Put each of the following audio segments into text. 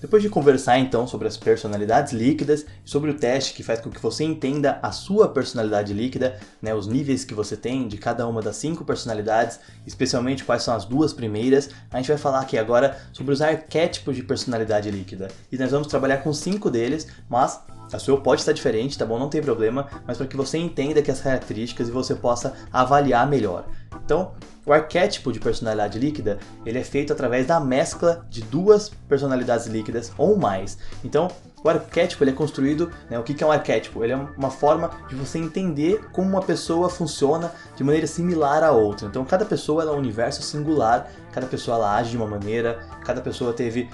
Depois de conversar então sobre as personalidades líquidas, sobre o teste que faz com que você entenda a sua personalidade líquida, né, os níveis que você tem de cada uma das 5 personalidades, especialmente quais são as 2 primeiras, a gente vai falar aqui agora sobre os arquétipos de personalidade líquida. E nós vamos trabalhar com 5 deles, mas a sua pode estar diferente, tá bom? Não tem problema, mas para que você entenda que as características e você possa avaliar melhor. Então, o arquétipo de personalidade líquida, ele é feito através da mescla de 2 personalidades líquidas ou mais. Então, o arquétipo ele é construído, né, o que é um arquétipo? Ele é uma forma de você entender como uma pessoa funciona de maneira similar à outra. Então, cada pessoa ela é um universo singular, cada pessoa ela age de uma maneira, cada pessoa teve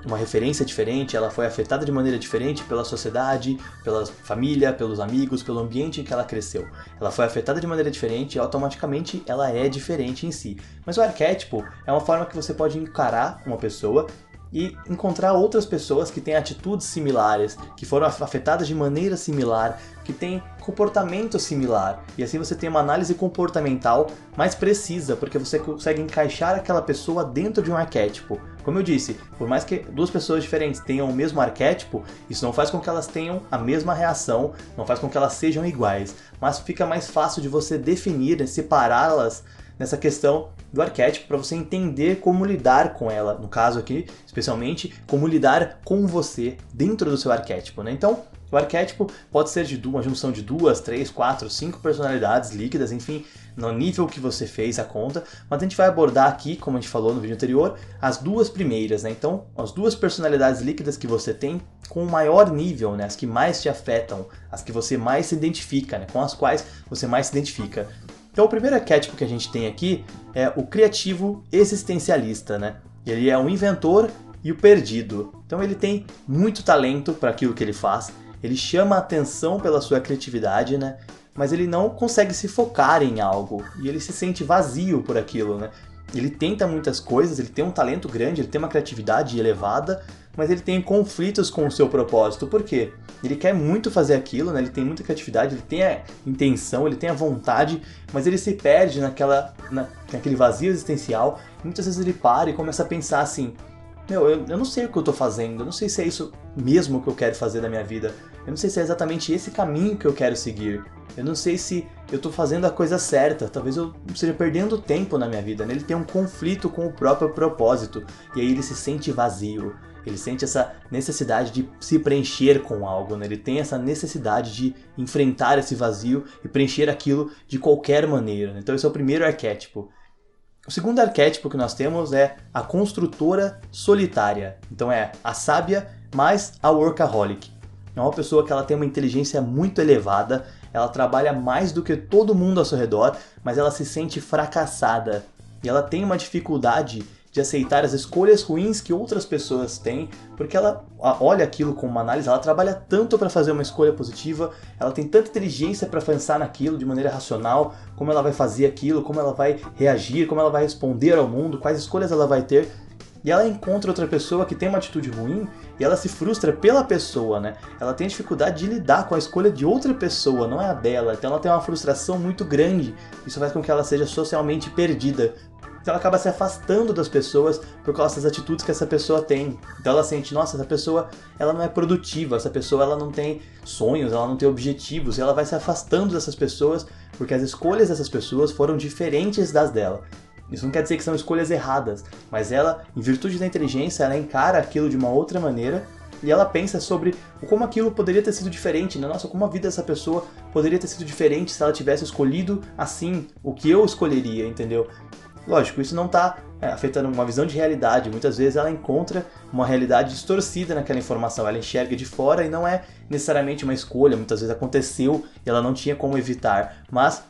uma referência diferente, ela foi afetada de maneira diferente pela sociedade, pela família, pelos amigos, pelo ambiente em que ela cresceu. Ela foi afetada de maneira diferente e automaticamente ela é diferente em si. Mas o arquétipo é uma forma que você pode encarar uma pessoa e encontrar outras pessoas que têm atitudes similares, que foram afetadas de maneira similar, que têm comportamento similar. E assim você tem uma análise comportamental mais precisa, porque você consegue encaixar aquela pessoa dentro de um arquétipo. Como eu disse, por mais que 2 pessoas diferentes tenham o mesmo arquétipo, isso não faz com que elas tenham a mesma reação, não faz com que elas sejam iguais, mas fica mais fácil de você definir, separá-las nessa questão do arquétipo para você entender como lidar com ela, no caso aqui, especialmente, como lidar com você dentro do seu arquétipo, né? Então, o arquétipo pode ser de uma junção de 2, 3, 4, 5 personalidades líquidas, enfim, no nível que você fez a conta, mas a gente vai abordar aqui, como a gente falou no vídeo anterior, as 2 primeiras, né? Então, as 2 personalidades líquidas que você tem com o maior nível, né? As que mais te afetam, as que você mais se identifica, né? Com as quais você mais se identifica. Então o primeiro arquétipo que a gente tem aqui é o criativo existencialista, né? Ele é um inventor e o perdido. Então ele tem muito talento para aquilo que ele faz, ele chama a atenção pela sua criatividade, né? Mas ele não consegue se focar em algo e ele se sente vazio por aquilo, né? Ele tenta muitas coisas, ele tem um talento grande, ele tem uma criatividade elevada, mas ele tem conflitos com o seu propósito. Por quê? Ele quer muito fazer aquilo, né? Ele tem muita criatividade, ele tem a intenção, ele tem a vontade, mas ele se perde naquele vazio existencial. E muitas vezes ele para e começa a pensar assim, eu não sei o que eu tô fazendo, eu não sei se é isso mesmo que eu quero fazer da minha vida, eu não sei se é exatamente esse caminho que eu quero seguir, eu não sei se eu tô fazendo a coisa certa, talvez eu esteja perdendo tempo na minha vida, né? Ele tem um conflito com o próprio propósito, e aí ele se sente vazio. Ele sente essa necessidade de se preencher com algo, né? Ele tem essa necessidade de enfrentar esse vazio e preencher aquilo de qualquer maneira, né? Então esse é o primeiro arquétipo. O segundo arquétipo que nós temos é a construtora solitária. Então é a sábia mais a workaholic. É uma pessoa que ela tem uma inteligência muito elevada, ela trabalha mais do que todo mundo ao seu redor, mas ela se sente fracassada. E ela tem uma dificuldade de aceitar as escolhas ruins que outras pessoas têm, porque ela olha aquilo com uma análise, ela trabalha tanto para fazer uma escolha positiva, ela tem tanta inteligência para pensar naquilo de maneira racional, como ela vai fazer aquilo, como ela vai reagir, como ela vai responder ao mundo, quais escolhas ela vai ter. E ela encontra outra pessoa que tem uma atitude ruim e ela se frustra pela pessoa, né? Ela tem dificuldade de lidar com a escolha de outra pessoa, não é a dela. Então ela tem uma frustração muito grande. Isso faz com que ela seja socialmente perdida. Então ela acaba se afastando das pessoas por causa das atitudes que essa pessoa tem. Então ela sente, nossa, essa pessoa ela não é produtiva, essa pessoa ela não tem sonhos, ela não tem objetivos. E ela vai se afastando dessas pessoas porque as escolhas dessas pessoas foram diferentes das dela. Isso não quer dizer que são escolhas erradas, mas ela, em virtude da inteligência, ela encara aquilo de uma outra maneira e ela pensa sobre como aquilo poderia ter sido diferente, né? Nossa, como a vida dessa pessoa poderia ter sido diferente se ela tivesse escolhido assim o que eu escolheria, entendeu? Lógico, isso não está afetando uma visão de realidade. Muitas vezes ela encontra uma realidade distorcida naquela informação, ela enxerga de fora e não é necessariamente uma escolha, muitas vezes aconteceu e ela não tinha como evitar, mas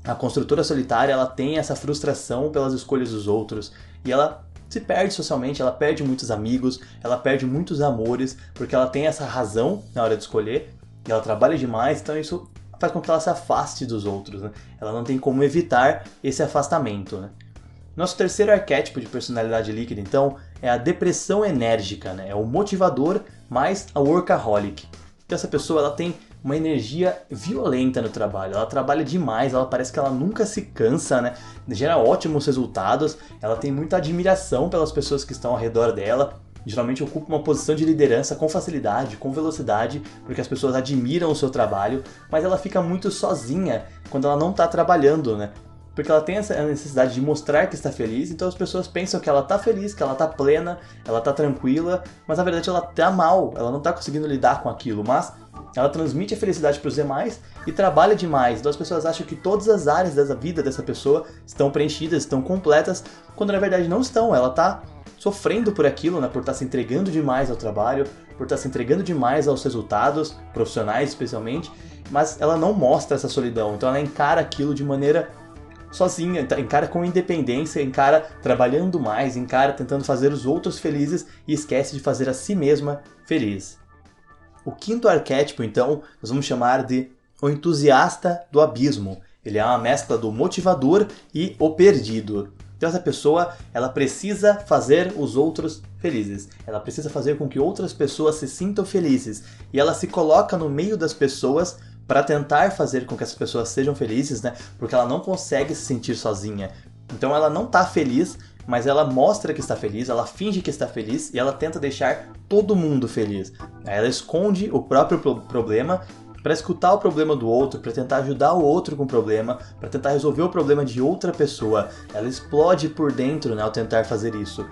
a construtora solitária, ela tem essa frustração pelas escolhas dos outros e ela se perde socialmente, ela perde muitos amigos, ela perde muitos amores, porque ela tem essa razão na hora de escolher e ela trabalha demais, então isso faz com que ela se afaste dos outros, né? Ela não tem como evitar esse afastamento, né? Nosso terceiro arquétipo de personalidade líquida, então, é a depressão enérgica, né? É o motivador mais a workaholic. Então essa pessoa ela tem uma energia violenta no trabalho, ela trabalha demais, ela parece que ela nunca se cansa, né? Gera ótimos resultados, ela tem muita admiração pelas pessoas que estão ao redor dela, geralmente ocupa uma posição de liderança com facilidade, com velocidade, porque as pessoas admiram o seu trabalho, mas ela fica muito sozinha quando ela não está trabalhando, né? Porque ela tem essa necessidade de mostrar que está feliz, então as pessoas pensam que ela está feliz, que ela está plena, ela está tranquila, mas na verdade ela está mal, ela não está conseguindo lidar com aquilo, mas ela transmite a felicidade para os demais e trabalha demais. Então as pessoas acham que todas as áreas da vida dessa pessoa estão preenchidas, estão completas, quando na verdade não estão. Ela está sofrendo por aquilo, né, por estar se entregando demais ao trabalho, por estar se entregando demais aos resultados, profissionais especialmente, mas ela não mostra essa solidão, então ela encara aquilo de maneira sozinha, encara com independência, encara trabalhando mais, encara tentando fazer os outros felizes e esquece de fazer a si mesma feliz. O quinto arquétipo, então, nós vamos chamar de o entusiasta do abismo. Ele é uma mescla do motivador e o perdido. Então essa pessoa, ela precisa fazer os outros felizes. Ela precisa fazer com que outras pessoas se sintam felizes. E ela se coloca no meio das pessoas para tentar fazer com que essas pessoas sejam felizes, né? Porque ela não consegue se sentir sozinha. Então ela não está feliz, mas ela mostra que está feliz, ela finge que está feliz e ela tenta deixar todo mundo feliz. Ela esconde o próprio problema para escutar o problema do outro, para tentar ajudar o outro com o problema, para tentar resolver o problema de outra pessoa. Ela explode por dentro, né, ao tentar fazer isso.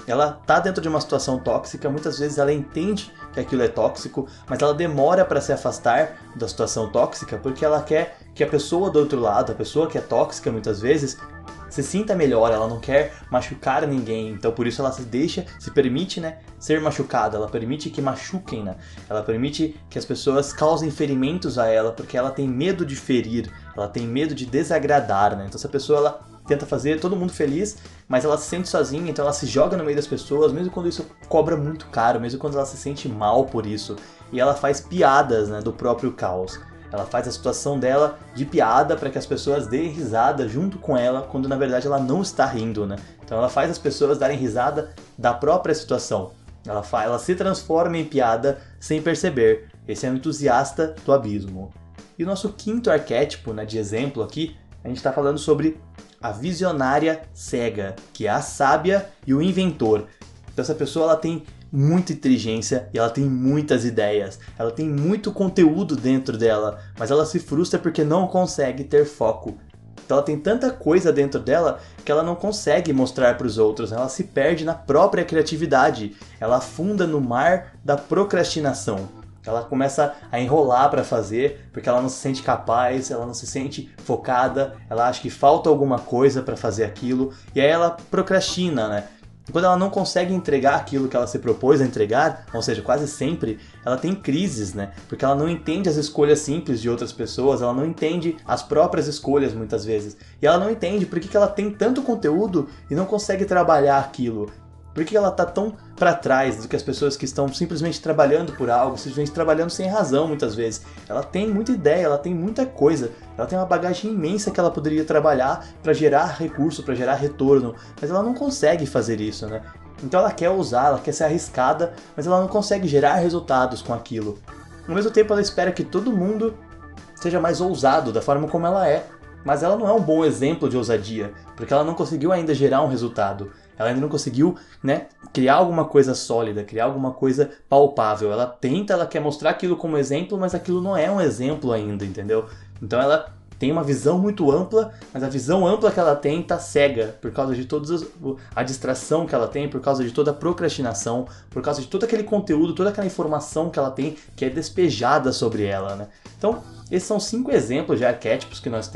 Ela tá dentro de uma situação tóxica, muitas vezes ela entende que aquilo é tóxico, mas ela demora para se afastar da situação tóxica porque ela quer que a pessoa do outro lado, a pessoa que é tóxica muitas vezes, se sinta melhor, ela não quer machucar ninguém, então por isso ela se permite, né, ser machucada, ela permite que machuquem, né, ela permite que as pessoas causem ferimentos a ela, porque ela tem medo de ferir, ela tem medo de desagradar, né, então essa pessoa, ela tenta fazer todo mundo feliz, mas ela se sente sozinha, então ela se joga no meio das pessoas, mesmo quando isso cobra muito caro, mesmo quando ela se sente mal por isso, e ela faz piadas, né, do próprio caos. Ela faz a situação dela de piada para que as pessoas deem risada junto com ela, quando na verdade ela não está rindo, né? Então ela faz as pessoas darem risada da própria situação. Ela se transforma em piada sem perceber. Esse é o entusiasta do abismo. E o nosso quinto arquétipo, né, de exemplo aqui, a gente está falando sobre a visionária cega, que é a sábia e o inventor. Então essa pessoa, ela tem muita inteligência e ela tem muitas ideias, ela tem muito conteúdo dentro dela, mas ela se frustra porque não consegue ter foco. Então ela tem tanta coisa dentro dela que ela não consegue mostrar para os outros, ela se perde na própria criatividade, ela afunda no mar da procrastinação. Ela começa a enrolar para fazer, porque ela não se sente capaz, ela não se sente focada, ela acha que falta alguma coisa para fazer aquilo, e aí ela procrastina, né? Quando ela não consegue entregar aquilo que ela se propôs a entregar, ou seja, quase sempre, ela tem crises, né? Porque ela não entende as escolhas simples de outras pessoas, ela não entende as próprias escolhas muitas vezes. E ela não entende por que ela tem tanto conteúdo e não consegue trabalhar aquilo. Por que ela está tão para trás do que as pessoas que estão simplesmente trabalhando por algo, simplesmente trabalhando sem razão muitas vezes. Ela tem muita ideia, ela tem muita coisa, ela tem uma bagagem imensa que ela poderia trabalhar para gerar recurso, para gerar retorno, mas ela não consegue fazer isso, né? Então ela quer usar, ela quer ser arriscada, mas ela não consegue gerar resultados com aquilo. Ao mesmo tempo ela espera que todo mundo seja mais ousado da forma como ela é, mas ela não é um bom exemplo de ousadia, porque ela não conseguiu ainda gerar um resultado. Ela ainda não conseguiu, né, criar alguma coisa sólida, criar alguma coisa palpável. Ela tenta, ela quer mostrar aquilo como exemplo, mas aquilo não é um exemplo ainda, entendeu? Então ela tem uma visão muito ampla, mas a visão ampla que ela tem tá cega por causa de toda a distração que ela tem, por causa de toda a procrastinação, por causa de todo aquele conteúdo, toda aquela informação que ela tem que é despejada sobre ela, né? Então, esses são 5 exemplos de arquétipos que nós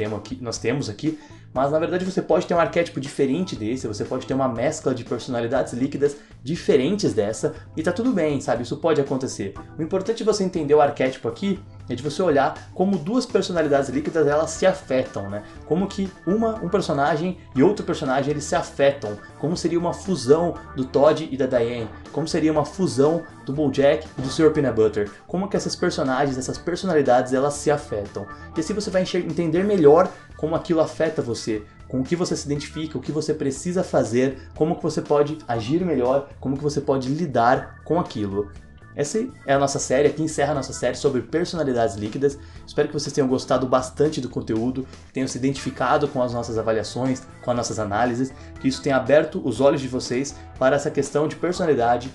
temos aqui, mas na verdade você pode ter um arquétipo diferente desse, você pode ter uma mescla de personalidades líquidas diferentes dessa, e tá tudo bem, sabe? Isso pode acontecer. O importante é você entender o arquétipo aqui, é de você olhar como 2 personalidades líquidas elas se afetam, né? Como que um personagem e outro personagem eles se afetam, como seria uma fusão do Todd e da Diane, como seria uma fusão do BoJack e do Sr. Peanut Butter, como que esses personagens, essas personalidades elas se afetam. E assim você vai entender melhor como aquilo afeta você, com o que você se identifica, o que você precisa fazer, como que você pode agir melhor, como que você pode lidar com aquilo. essa é a nossa série, aqui encerra a nossa série sobre personalidades líquidas. Espero que vocês tenham gostado bastante do conteúdo, tenham se identificado com as nossas avaliações, com as nossas análises, que isso tenha aberto os olhos de vocês para essa questão de personalidade,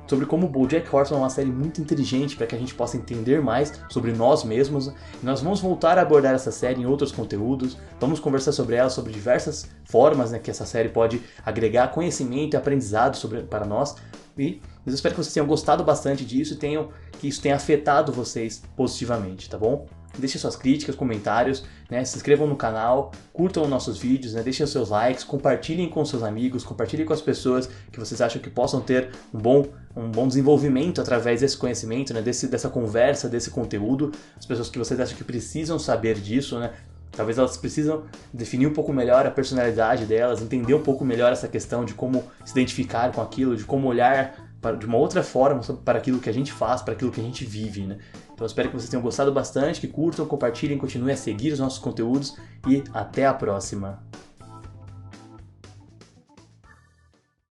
sobre como o BoJack Horseman é uma série muito inteligente para que a gente possa entender mais sobre nós mesmos. E nós vamos voltar a abordar essa série em outros conteúdos, vamos conversar sobre ela, sobre diversas formas, né, que essa série pode agregar conhecimento e aprendizado para nós. E eu espero que vocês tenham gostado bastante disso e que isso tenha afetado vocês positivamente, tá bom? Deixem suas críticas, comentários, né? Se inscrevam no canal, curtam nossos vídeos, né? Deixem os seus likes, compartilhem com seus amigos, compartilhem com as pessoas que vocês acham que possam ter um bom desenvolvimento através desse conhecimento, né? Dessa conversa, desse conteúdo, as pessoas que vocês acham que precisam saber disso, né? Talvez elas precisam definir um pouco melhor a personalidade delas, entender um pouco melhor essa questão de como se identificar com aquilo, de como olhar de uma outra forma para aquilo que a gente faz, para aquilo que a gente vive, né? Então eu espero que vocês tenham gostado bastante, que curtam, compartilhem, continuem a seguir os nossos conteúdos e até a próxima!